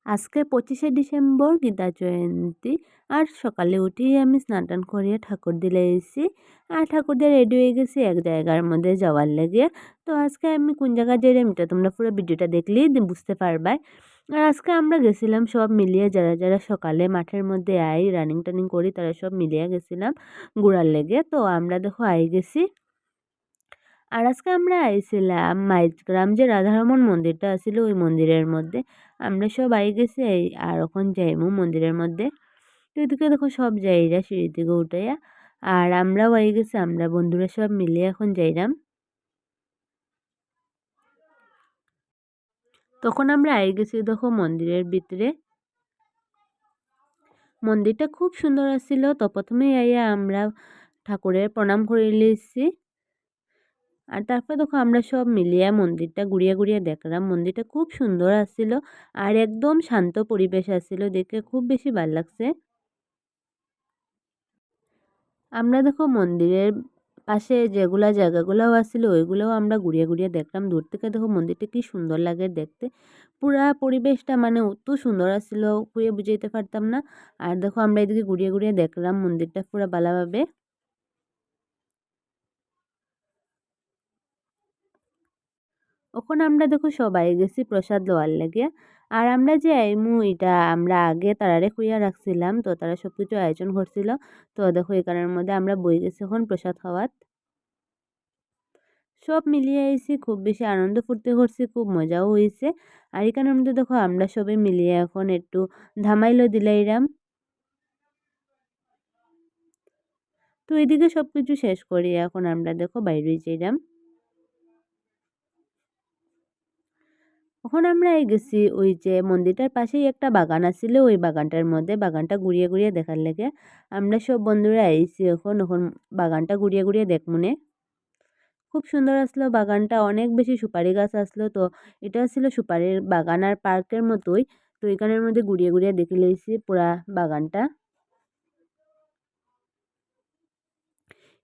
আজকে 25শে ডিসেম্বর গীতা জয়ন্তী। আর সকালে উঠেই আমি স্নান টান করিয়া ঠাকুর দিলে এসেছি। আর ঠাকুর দিয়ে রেডি হয়ে গেছি এক জায়গার মধ্যে যাওয়ার লেগে। তো আজকে আমি কোন জায়গায় যাইলাম এটা তোমরা পুরো ভিডিওটা দেখলেই বুঝতে পারবাই। আর আজকে আমরা গেছিলাম সব মিলিয়ে যারা যারা সকালে মাঠের মধ্যে রানিং টানিং করি তারা সব মিলিয়ে গেছিলাম ঘোরার লেগে। তো আমরা দেখো গেছি। আর আজকে আমরা আইছিলাম মাইজগ্রাম যে রাধারমণ মন্দিরটা আছিল ওই মন্দিরের মধ্যে। আমরা সব গেছি আর এখন যাইমু মন্দিরের মধ্যে। তো এদিকে দেখো সব যাইরা সিঁড়ি থেকে উঠাইয়া। আর আমরাও গেছি, আমরা বন্ধুরা সব মিলে এখন যাইরাম। তখন আমরা গেছি দেখো মন্দিরের ভিতরে। মন্দিরটা খুব সুন্দর আছিল। তো প্রথমে আমরা ঠাকুরের প্রণাম করে লিয়েছি। আর তারপর দেখো আমরা সব মিলিয়া মন্দিরটা ঘুরিয়া ঘুরিয়া দেখলাম। মন্দিরটা খুব সুন্দর আছিল আর একদম শান্ত পরিবেশ আছিল, দেখে খুব বেশি ভাল লাগছে। আমরা দেখো মন্দিরের পাশে যেগুলা জায়গাগুলোও আছিল ওইগুলোও আমরা ঘুরিয়ে ঘুরিয়ে দেখলাম। দূর থেকে দেখো মন্দিরটা কি সুন্দর লাগে দেখতে। পুরা পরিবেশটা মানে অত সুন্দর আছিল কইয়ে বুঝাইতে পারতাম না। আর দেখো আমরা এদিকে ঘুরিয়ে ঘুরিয়ে দেখলাম মন্দিরটা পুরা ভালোভাবে। ওখন আমরা দেখো সবাই গেছি প্রসাদ লওয়ার লাগে। আর আমরা যে আইমু এটা আমরা আগে তারারে খুইয়া রাখছিলাম, তো তারা সব কিছু আয়োজন করছিল। তো দেখো এখানের মধ্যে আমরা বই গেছি এখন প্রসাদ খাওয়াত। সব মিলিয়ে আইছি, খুব বেশি আনন্দ ফুর্তি করছি, খুব মজাও হয়েছে। আর এখানের মধ্যে দেখো আমরা সবাই মিলিয়ে এখন একটু ধামাইলো দিলাইরাম। তো এদিকে সব কিছু শেষ করি এখন আমরা দেখো বাইরে যাইরাম। তখন আমরা গেছি ওই যে মন্দিরটার পাশেই একটা বাগান আছিল, ওই বাগানটার মধ্যে বাগানটা ঘুরিয়ে ঘুরিয়ে দেখার লেগে আমরা সব বন্ধুরা আইছি। এখন এখন বাগানটা ঘুরিয়ে ঘুরিয়ে দেখমুনে। খুব সুন্দর আসলো বাগানটা, অনেক বেশি সুপারি গাছ আসলো। তো এটা ছিল সুপারির বাগান আর পার্কের মতোই। তো এখানের মধ্যে ঘুরিয়ে ঘুরিয়ে দেখে লইছি পুরা বাগানটা।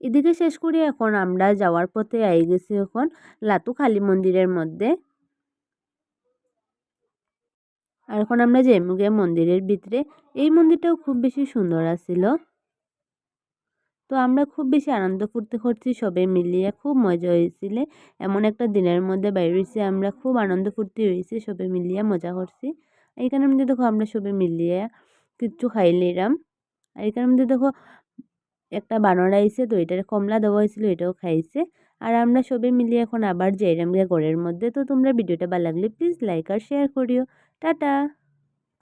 এদিকে শেষ করে এখন আমরা যাওয়ার পথে গেছি এখন লাতুখালী মন্দিরের মধ্যে। আর এখন আমরা যাইমু গিয়া মন্দিরের ভিতরে। এই মন্দিরটাও খুব বেশি সুন্দর আছিল। তো আমরা খুব বেশি আনন্দ ফুর্তি করছি সবাই মিলিয়ে, খুব মজা হয়েছিল। এমন একটা দিনের মধ্যে বাইর হইছি আমরা, খুব আনন্দ ফুর্তি হয়েছে, সবাই মিলিয়ে মজা করছি। এইখানের মধ্যে দেখো আমরা সবাই মিলিয়ে কিচ্ছু খাই নিলাম। আর এখানের মধ্যে দেখো একটা বানর আইছে, তো এটার কমলা দেওয়া হয়েছিল, এটাও খাইছে। আর আমরা সবাই মিলিয়ে এখন আবার যাইরাম গিয়া ঘরের মধ্যে। তো তোমরা ভিডিওটা ভালো লাগলে প্লিজ লাইক আর শেয়ার করিও। টাটা।